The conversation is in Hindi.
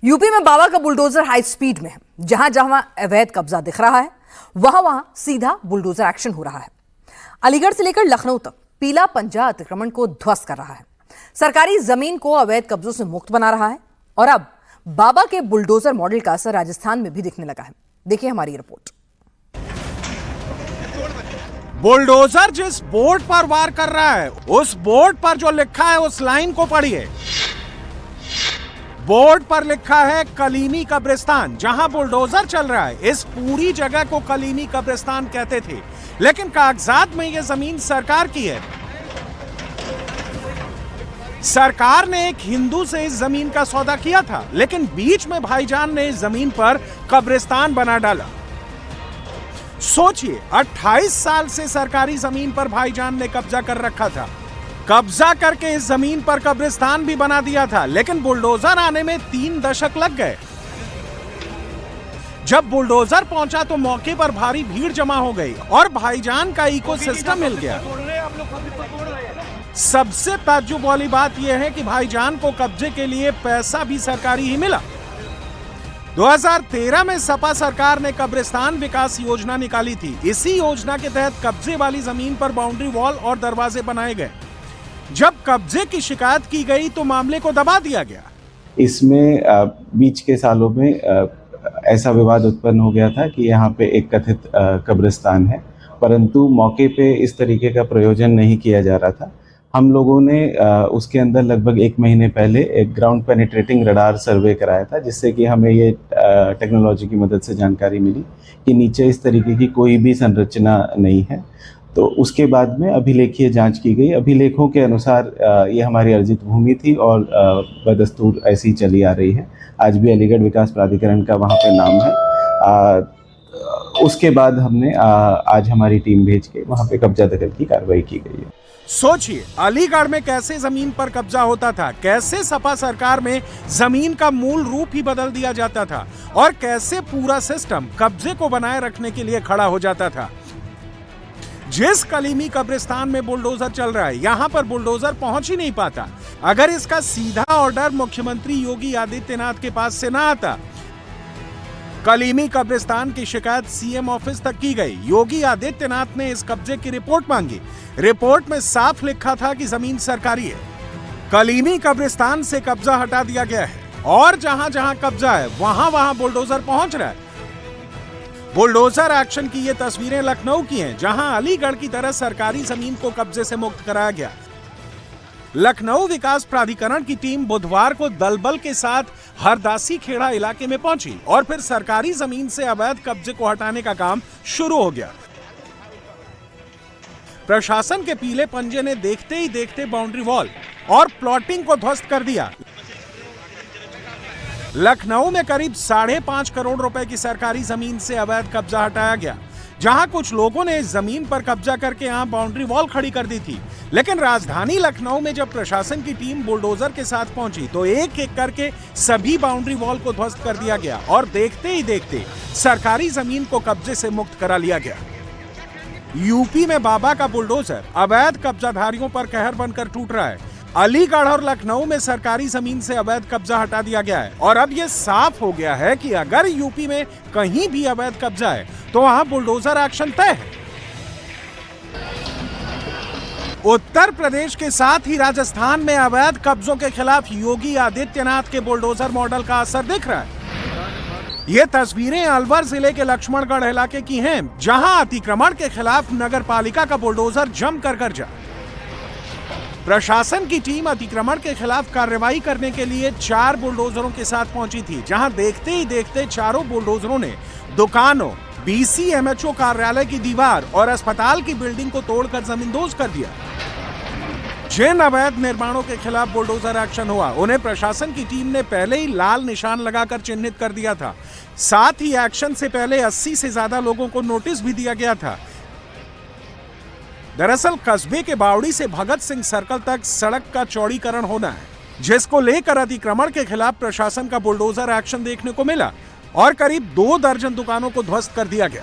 यूपी में बाबा का बुलडोजर हाई स्पीड में है। जहां जहां अवैध कब्जा दिख रहा है वहां वहां सीधा बुलडोजर एक्शन हो रहा है। अलीगढ़ से लेकर लखनऊ तक पीला पंजा अतिक्रमण को ध्वस्त कर रहा है, सरकारी जमीन को अवैध कब्जों से मुक्त बना रहा है और अब बाबा के बुलडोजर मॉडल का असर राजस्थान में भी दिखने लगा है। देखिए हमारी रिपोर्ट। बुलडोजर जिस बोर्ड पर वार कर रहा है उस बोर्ड पर जो लिखा है उस लाइन को पढ़िए। बोर्ड पर लिखा है कलीमी कब्रिस्तान। जहां बुलडोजर चल रहा है इस पूरी जगह को कलीमी कब्रिस्तान कहते थे, लेकिन कागजात में यह जमीन सरकार की है। सरकार ने एक हिंदू से इस जमीन का सौदा किया था, लेकिन बीच में भाईजान ने इस जमीन पर कब्रिस्तान बना डाला। सोचिए, 28 साल से सरकारी जमीन पर भाईजान ने कब्जा कर रखा था। कब्जा करके इस जमीन पर कब्रिस्तान भी बना दिया था, लेकिन बुलडोजर आने में 3 दशक लग गए। जब बुलडोजर पहुंचा तो मौके पर भारी भीड़ जमा हो गई और भाईजान का इकोसिस्टम मिल गया। सबसे ताज्जुब वाली बात यह है कि भाईजान को कब्जे के लिए पैसा भी सरकारी ही मिला। 2013 में सपा सरकार ने कब्रिस्तान विकास योजना निकाली थी। इसी योजना के तहत कब्जे वाली जमीन पर बाउंड्री वॉल और दरवाजे बनाए गए। जब कब्जे की शिकायत की गई तो मामले को दबा दिया गया। इसमें बीच के सालों में ऐसा विवाद उत्पन्न हो गया था कि यहाँ पे एक कथित कब्रिस्तान है, परंतु मौके पे इस तरीके का प्रयोजन नहीं किया जा रहा था। हम लोगों ने उसके अंदर लगभग 1 महीने पहले एक ग्राउंड पेनिट्रेटिंग रडार सर्वे कराया था, जिससे कि हमें ये टेक्नोलॉजी की मदद से जानकारी मिली कि नीचे इस तरीके की कोई भी संरचना नहीं है। तो उसके बाद में अभिलेखीय जांच की गई। अभिलेखों के अनुसार ये हमारी अर्जित भूमि थी और बदस्तूर ऐसी चली आ रही है। आज भी अलीगढ़ विकास प्राधिकरण का वहाँ पे नाम है। उसके बाद हमने आज हमारी टीम भेज के वहाँ पे कब्जा दखल की कार्रवाई की गई है। सोचिए, अलीगढ़ में कैसे जमीन पर कब्जा होता था, कैसे सपा सरकार में जमीन का मूल रूप ही बदल दिया जाता था और कैसे पूरा सिस्टम कब्जे को बनाए रखने के लिए खड़ा हो जाता था। जिस कलीमी कब्रिस्तान में बुलडोजर चल रहा है, यहां पर बुलडोजर पहुंच ही नहीं पाता। अगर इसका सीधा ऑर्डर मुख्यमंत्री योगी आदित्यनाथ के पास से ना आता। कलीमी कब्रिस्तान की शिकायत सीएम ऑफिस तक की गई। योगी आदित्यनाथ ने इस कब्जे की रिपोर्ट मांगी। रिपोर्ट में साफ लिखा था कि जमीन सरकारी है। कलीमी कब्रिस्तान से कब्जा हटा दिया गया है और जहां जहां कब्जा है वहां वहां बुलडोजर पहुंच रहा है। बुलडोजर एक्शन की ये तस्वीरें लखनऊ की हैं, जहां अलीगढ़ की तरह सरकारी जमीन को कब्जे से मुक्त कराया गया। लखनऊ विकास प्राधिकरण की टीम बुधवार को दलबल के साथ हरदासी खेड़ा इलाके में पहुंची और फिर सरकारी जमीन से अवैध कब्जे को हटाने का काम शुरू हो गया। प्रशासन के पीले पंजे ने देखते ही देखते बाउंड्री वॉल और प्लॉटिंग को ध्वस्त कर दिया। लखनऊ में करीब 5.5 करोड़ रुपए की सरकारी जमीन से अवैध कब्जा हटाया गया। जहां कुछ लोगों ने इस जमीन पर कब्जा करके यहां बाउंड्री वॉल खड़ी कर दी थी, लेकिन राजधानी लखनऊ में जब प्रशासन की टीम बुलडोजर के साथ पहुंची तो एक एक करके सभी बाउंड्री वॉल को ध्वस्त कर दिया गया और देखते ही देखते सरकारी जमीन को कब्जे से मुक्त करा लिया गया। यूपी में बाबा का बुलडोजर अवैध कब्जाधारियों पर कहर बनकर टूट रहा है। अलीगढ़ और लखनऊ में सरकारी जमीन से अवैध कब्जा हटा दिया गया है और अब यह साफ हो गया है कि अगर यूपी में कहीं भी अवैध कब्जा है तो वहां बुलडोजर एक्शन तय है। उत्तर प्रदेश के साथ ही राजस्थान में अवैध कब्जों के खिलाफ योगी आदित्यनाथ के बुलडोजर मॉडल का असर दिख रहा है। ये तस्वीरें अलवर जिले के लक्ष्मणगढ़ इलाके की हैं, जहां अतिक्रमण के खिलाफ नगर पालिका का बुलडोजर जमकर गरजा। प्रशासन की टीम अतिक्रमण के खिलाफ कार्रवाई करने के लिए 4 बुलडोजरों के साथ पहुंची थी, जहां देखते ही देखते चारों बुलडोजरों ने दुकानों, बीसीएमएचओ कार्यालय की दीवार और अस्पताल की बिल्डिंग को तोड़कर जमींदोज कर दिया। जिन अवैध निर्माणों के खिलाफ बुलडोजर एक्शन हुआ उन्हें प्रशासन की टीम ने पहले ही लाल निशान लगाकर चिन्हित कर दिया था। साथ ही एक्शन से पहले 80 से ज्यादा लोगों को नोटिस भी दिया गया था। दरअसल कस्बे के बावड़ी से भगत सिंह सर्कल तक सड़क का चौड़ीकरण होना है, जिसको लेकर अतिक्रमण के खिलाफ प्रशासन का बुलडोजर एक्शन देखने को मिला और करीब 2 दर्जन दुकानों को ध्वस्त कर दिया गया।